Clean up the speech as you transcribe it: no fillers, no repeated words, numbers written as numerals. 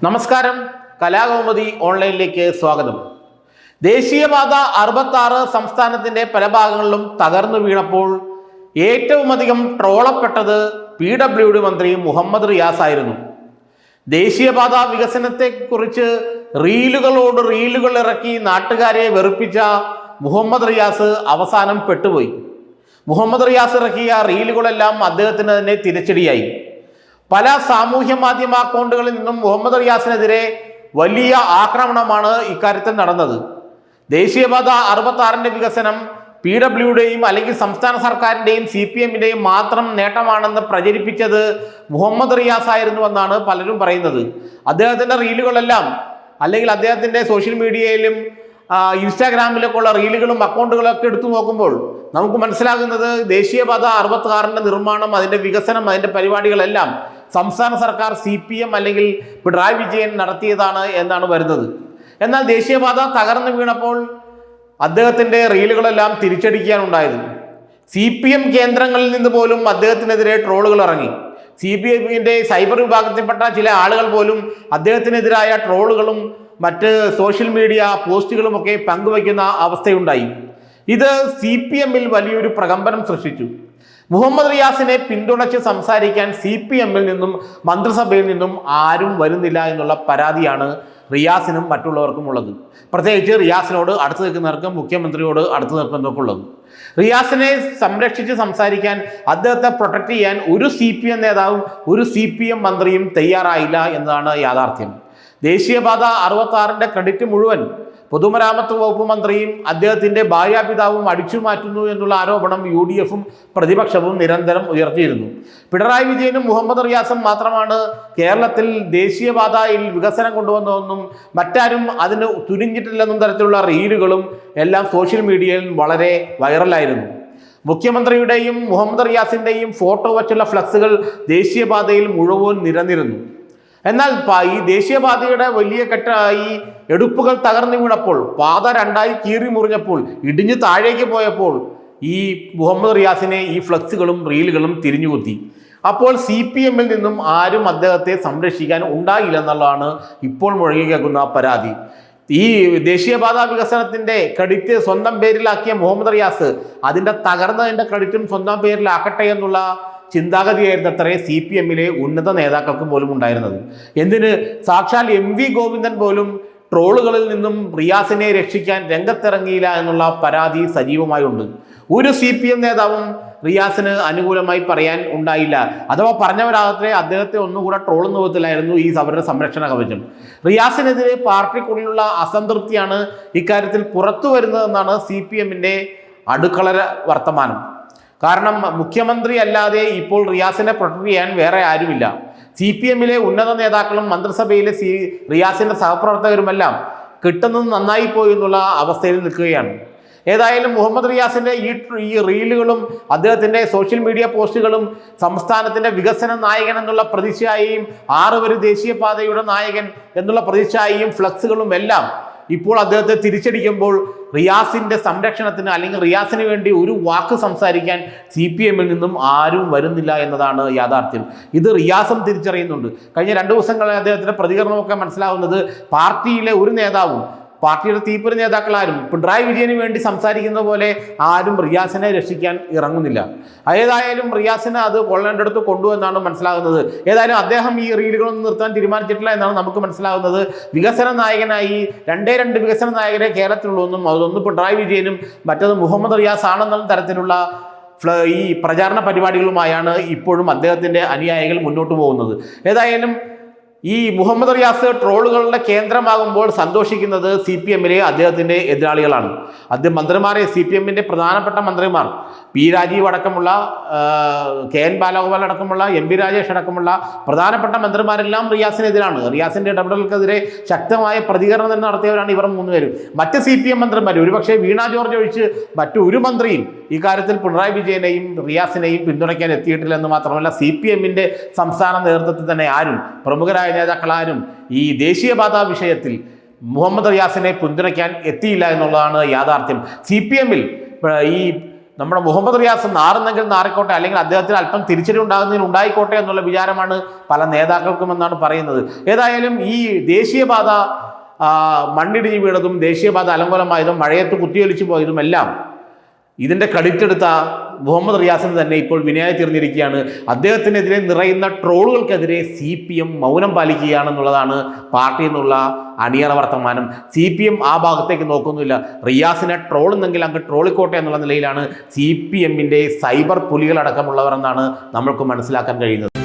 നമസ്കാരം, കലാകൗമുദി ഓൺലൈനിലേക്ക് സ്വാഗതം. ദേശീയപാത 66 സംസ്ഥാനത്തിന്റെ പല ഭാഗങ്ങളിലും തകർന്നു വീണപ്പോൾ ഏറ്റവും അധികം ട്രോളപ്പെട്ടത് PWD മന്ത്രി മുഹമ്മദ് റിയാസ് ആയിരുന്നു. ദേശീയപാത വികസനത്തെക്കുറിച്ച് റീലുകളോട് റീലുകൾ ഇറക്കി നാട്ടുകാരെ വെറുപ്പിച്ച മുഹമ്മദ് റിയാസ് അവസാനം പെട്ടുപോയി. മുഹമ്മദ് റിയാസ് ഇറക്കിയ റീലുകളെല്ലാം അദ്ദേഹത്തിന് തന്നെ തിരിച്ചടിയായി. പല സാമൂഹ്യ മാധ്യമ അക്കൗണ്ടുകളിൽ നിന്നും മുഹമ്മദ് റിയാസിനെതിരെ വലിയ ആക്രമണമാണ് ഇക്കാര്യത്തിൽ നടന്നത്. ദേശീയപാത 66ന്റെ വികസനം PWDയും അല്ലെങ്കിൽ സംസ്ഥാന സർക്കാരിൻ്റെയും CPMന്റെയും മാത്രം നേട്ടമാണെന്ന് പ്രചരിപ്പിച്ചത് മുഹമ്മദ് റിയാസ് ആയിരുന്നുവെന്നാണ് പലരും പറയുന്നത്. അദ്ദേഹത്തിൻ്റെ റീലുകളെല്ലാം അല്ലെങ്കിൽ അദ്ദേഹത്തിൻ്റെ സോഷ്യൽ മീഡിയയിലും ഇൻസ്റ്റാഗ്രാമിലൊക്കെ ഉള്ള റീലുകളും അക്കൗണ്ടുകളൊക്കെ എടുത്തു നോക്കുമ്പോൾ നമുക്ക് മനസ്സിലാകുന്നത് ദേശീയപാത 66ന്റെ നിർമ്മാണം, അതിൻ്റെ വികസനം, അതിൻ്റെ പരിപാടികളെല്ലാം സംസ്ഥാന സർക്കാർ CPM അല്ലെങ്കിൽ പിണറായി വിജയൻ നടത്തിയതാണ് എന്നാണ് വരുന്നത്. എന്നാൽ ദേശീയപാത തകർന്നു വീണപ്പോൾ അദ്ദേഹത്തിൻ്റെ റീലുകളെല്ലാം തിരിച്ചടിക്കാനുണ്ടായത്. CPM കേന്ദ്രങ്ങളിൽ നിന്ന് പോലും അദ്ദേഹത്തിനെതിരെ ട്രോളുകൾ ഇറങ്ങി. CPMന്റെ സൈബർ വിഭാഗത്തിൽപ്പെട്ട ചില ആളുകൾ പോലും അദ്ദേഹത്തിനെതിരായ ട്രോളുകളും മറ്റ് സോഷ്യൽ മീഡിയ പോസ്റ്റുകളുമൊക്കെ പങ്കുവയ്ക്കുന്ന അവസ്ഥയുണ്ടായി. ഇത് CPMൽ വലിയൊരു പ്രകമ്പനം സൃഷ്ടിച്ചു. മുഹമ്മദ് റിയാസിനെ പിന്തുണച്ച് സംസാരിക്കാൻ CPMൽ നിന്നും മന്ത്രിസഭയിൽ നിന്നും ആരും വരുന്നില്ല എന്നുള്ള പരാതിയാണ് റിയാസിനും മറ്റുള്ളവർക്കും ഉള്ളത്. പ്രത്യേകിച്ച് റിയാസിനോട് അടുത്ത് നിൽക്കുന്നവർക്കും മുഖ്യമന്ത്രിയോട് അടുത്ത് നിൽക്കുന്നവർക്കും ഉള്ളത്. റിയാസിനെ സംരക്ഷിച്ച് സംസാരിക്കാൻ, അദ്ദേഹത്തെ പ്രൊട്ടക്ട് ചെയ്യാൻ ഒരു CPM നേതാവും ഒരു CPM മന്ത്രിയും തയ്യാറായില്ല എന്നതാണ് യാഥാർത്ഥ്യം. ദേശീയപാത 66ന്റെ ക്രെഡിറ്റ് മുഴുവൻ പൊതുമരാമത്ത് വകുപ്പ് മന്ത്രിയും അദ്ദേഹത്തിൻ്റെ ഭാര്യാപിതാവും അടിച്ചു മാറ്റുന്നു എന്നുള്ള ആരോപണം UDFും പ്രതിപക്ഷവും നിരന്തരം ഉയർത്തിയിരുന്നു. പിണറായി വിജയനും മുഹമ്മദ് റിയാസും മാത്രമാണ് കേരളത്തിൽ ദേശീയപാതയിൽ വികസനം കൊണ്ടുവന്നതെന്നും മറ്റാരും അതിന് തുനിഞ്ഞിട്ടില്ലെന്നും തരത്തിലുള്ള റീലുകളും എല്ലാം സോഷ്യൽ മീഡിയയിൽ വളരെ വൈറലായിരുന്നു. മുഖ്യമന്ത്രിയുടെയും മുഹമ്മദ് റിയാസിൻ്റെയും ഫോട്ടോ വച്ചുള്ള ഫ്ലക്സുകൾ ദേശീയപാതയിൽ മുഴുവൻ നിരന്നിരുന്നു. എന്നാൽ ഈ ദേശീയപാതയുടെ വലിയ ഈ എടുപ്പുകൾ തകർന്നു വീണപ്പോൾ, പാത രണ്ടായി കീറി മുറിഞ്ഞപ്പോൾ, ഇടിഞ്ഞു താഴേക്ക് പോയപ്പോൾ ഈ മുഹമ്മദ് റിയാസിനെ ഈ ഫ്ലക്സുകളും റീലുകളും തിരിഞ്ഞുകുത്തി. അപ്പോൾ CPMൽ നിന്നും ആരും അദ്ദേഹത്തെ സംരക്ഷിക്കാൻ ഉണ്ടായില്ലെന്നുള്ളതാണ് ഇപ്പോൾ മുഴങ്ങി കേൾക്കുന്ന പരാതി. ഈ ദേശീയപാത വികസനത്തിൻ്റെ ക്രെഡിറ്റ് സ്വന്തം പേരിലാക്കിയ മുഹമ്മദ് റിയാസ് അതിൻ്റെ തകർന്നതിൻ്റെ ക്രെഡിറ്റും സ്വന്തം പേരിലാക്കട്ടെ എന്നുള്ള ചിന്താഗതിയായിരുന്നു അത്രേ CPMലെ ഉന്നത നേതാക്കൾക്ക് പോലും ഉണ്ടായിരുന്നത്. എന്തിന് സാക്ഷാൽ MV ഗോവിന്ദൻ പോലും ട്രോളുകളിൽ നിന്നും റിയാസിനെ രക്ഷിക്കാൻ രംഗത്തിറങ്ങിയില്ല എന്നുള്ള പരാതി സജീവമായുണ്ട്. ഒരു CPM നേതാവും റിയാസിന് അനുകൂലമായി പറയാൻ ഉണ്ടായില്ല. അഥവാ പറഞ്ഞവരാകട്ടെ അദ്ദേഹത്തെ ഒന്നുകൂടെ ട്രോളുന്ന വിധത്തിലായിരുന്നു ഈ അവരുടെ സംരക്ഷണ കവചം. റിയാസിനെതിരെ പാർട്ടിക്കുള്ളിലുള്ള അസംതൃപ്തിയാണ് ഇക്കാര്യത്തിൽ പുറത്തു വരുന്നതെന്നാണ് CPMന്റെ അടുക്കള വർത്തമാനം. കാരണം മുഖ്യമന്ത്രി അല്ലാതെ ഇപ്പോൾ റിയാസിനെ പ്രൊട്ടക്ട് ചെയ്യാൻ വേറെ ആരുമില്ല. CPMലെ ഉന്നത നേതാക്കളും മന്ത്രിസഭയിലെ റിയാസിന്റെ സഹപ്രവർത്തകരുമെല്ലാം കിട്ടുന്നത് നന്നായി പോയി എന്നുള്ള അവസ്ഥയിൽ നിൽക്കുകയാണ്. ഏതായാലും മുഹമ്മദ് റിയാസിന്റെ ഈ റീലുകളും അദ്ദേഹത്തിന്റെ സോഷ്യൽ മീഡിയ പോസ്റ്റുകളും സംസ്ഥാനത്തിന്റെ വികസന നായകൻ എന്നുള്ള പ്രതിച്ഛായയും 6 വരി ദേശീയപാതയുടെ നായകൻ എന്നുള്ള പ്രതിച്ഛായയും ഫ്ലക്സുകളും എല്ലാം ഇപ്പോൾ അദ്ദേഹത്തെ തിരിച്ചടിക്കുമ്പോൾ റിയാസിന്റെ സംരക്ഷണത്തിന് അല്ലെങ്കിൽ റിയാസിന് വേണ്ടി ഒരു വാക്ക് സംസാരിക്കാൻ CPMൽ നിന്നും ആരും വരുന്നില്ല എന്നതാണ് യാഥാർത്ഥ്യം. ഇത് റിയാസും തിരിച്ചറിയുന്നുണ്ട്. കഴിഞ്ഞ 2 ദിവസങ്ങളിൽ അദ്ദേഹത്തിന്റെ പ്രതികരണമൊക്കെ മനസ്സിലാവുന്നത് പാർട്ടിയിലെ ഒരു നേതാവും പാർട്ടിയുടെ തീപ്പൊരി നേതാക്കളാരും പിണറായി വിജയന് വേണ്ടി സംസാരിക്കുന്ന പോലെ ആരും റിയാസിനെ രക്ഷിക്കാൻ ഇറങ്ങുന്നില്ല. ഏതായാലും റിയാസിനെ അത് കൊള്ളേണ്ടടുത്ത് കൊണ്ടുവന്നാണ് മനസ്സിലാകുന്നത്. ഏതായാലും അദ്ദേഹം ഈ റീലുകളൊന്നും നിർത്താൻ തീരുമാനിച്ചിട്ടില്ല എന്നാണ് നമുക്ക് മനസ്സിലാകുന്നത്. വികസന നായകനായി 2 വികസന നായകരെ കേരളത്തിലുള്ളതെന്നും അതൊന്ന് പിണറായി വിജയനും മറ്റത് മുഹമ്മദ് റിയാസ് ആണെന്നുള്ള തരത്തിലുള്ള ഈ പ്രചാരണ പരിപാടികളുമായാണ് ഇപ്പോഴും അദ്ദേഹത്തിൻ്റെ അനുയായികൾ മുന്നോട്ട് പോകുന്നത്. ഏതായാലും ഈ മുഹമ്മദ് റിയാസ് ട്രോളുകളുടെ കേന്ദ്രമാകുമ്പോൾ സന്തോഷിക്കുന്നത് CPMലെ അദ്ദേഹത്തിൻ്റെ എതിരാളികളാണ്. അദ്ദേഹം മന്ത്രിമാരെ CPMന്റെ പ്രധാനപ്പെട്ട മന്ത്രിമാർ P രാജീവ് അടക്കമുള്ള KN ബാലഗോപാൽ അടക്കമുള്ള MP രാജേഷ് അടക്കമുള്ള പ്രധാനപ്പെട്ട മന്ത്രിമാരെല്ലാം റിയാസിനെതിരാണ്. റിയാസിന്റെ ഇടപെടലുകൾക്കെതിരെ ശക്തമായ പ്രതികരണം തന്നെ നടത്തിയവരാണ് ഇവർ 3 പേരും. മറ്റ് CPM മന്ത്രിമാർ ഒരുപക്ഷെ വീണ ജോർജ് ഒഴിച്ച് മറ്റൊരു മന്ത്രിയും ഈ കാര്യത്തിൽ പിണറായി വിജയനെയും റിയാസിനെയും പിന്തുണയ്ക്കാൻ എത്തിയിട്ടില്ലെന്ന് മാത്രമല്ല CPMന്റെ സംസ്ഥാന നേതൃത്വത്തിൽ തന്നെ ആരും പ്രമുഖരായ നേതാക്കളാരും ഈ ദേശീയപാത വിഷയത്തിൽ മുഹമ്മദ് റിയാസിനെ പിന്തുണയ്ക്കാൻ എത്തിയില്ല എന്നുള്ളതാണ് യാഥാർത്ഥ്യം. CPMൽ ഈ നമ്മുടെ മുഹമ്മദ് റിയാസ് നാറുന്നെങ്കിൽ നാറിക്കോട്ടെ, അല്ലെങ്കിൽ അദ്ദേഹത്തിന് അല്പം തിരിച്ചടി ഉണ്ടായിക്കോട്ടെ എന്നുള്ള വിചാരമാണ് പല നേതാക്കൾക്കും എന്നാണ് പറയുന്നത്. ഏതായാലും ഈ ദേശീയപാത മണ്ണിടിഞ്ഞ് വീണതും ദേശീയപാത അലങ്കോലമായതും മഴയത്ത് കുത്തിയൊലിച്ചു പോയതും എല്ലാം ഇതിൻ്റെ ക്രെഡിറ്റ് എടുത്ത മുഹമ്മദ് റിയാസിന് തന്നെ ഇപ്പോൾ വിനയായി തീർന്നിരിക്കുകയാണ്. അദ്ദേഹത്തിനെതിരെ നിറയുന്ന ട്രോളുകൾക്കെതിരെ CPM മൗനം പാലിക്കുകയാണെന്നുള്ളതാണ് പാർട്ടിയിൽ നിന്നുള്ള അണിയറ വർത്തമാനം. CPM ആ ഭാഗത്തേക്ക് നോക്കുന്നില്ല. റിയാസിനെ ട്രോളുന്നെങ്കിൽ അങ്ങ് ട്രോളിക്കോട്ടെ എന്നുള്ള നിലയിലാണ് CPM-ന്റെ സൈബർ പുലികളടക്കമുള്ളവർ എന്നാണ് നമ്മൾക്ക് മനസ്സിലാക്കാൻ കഴിയുന്നത്.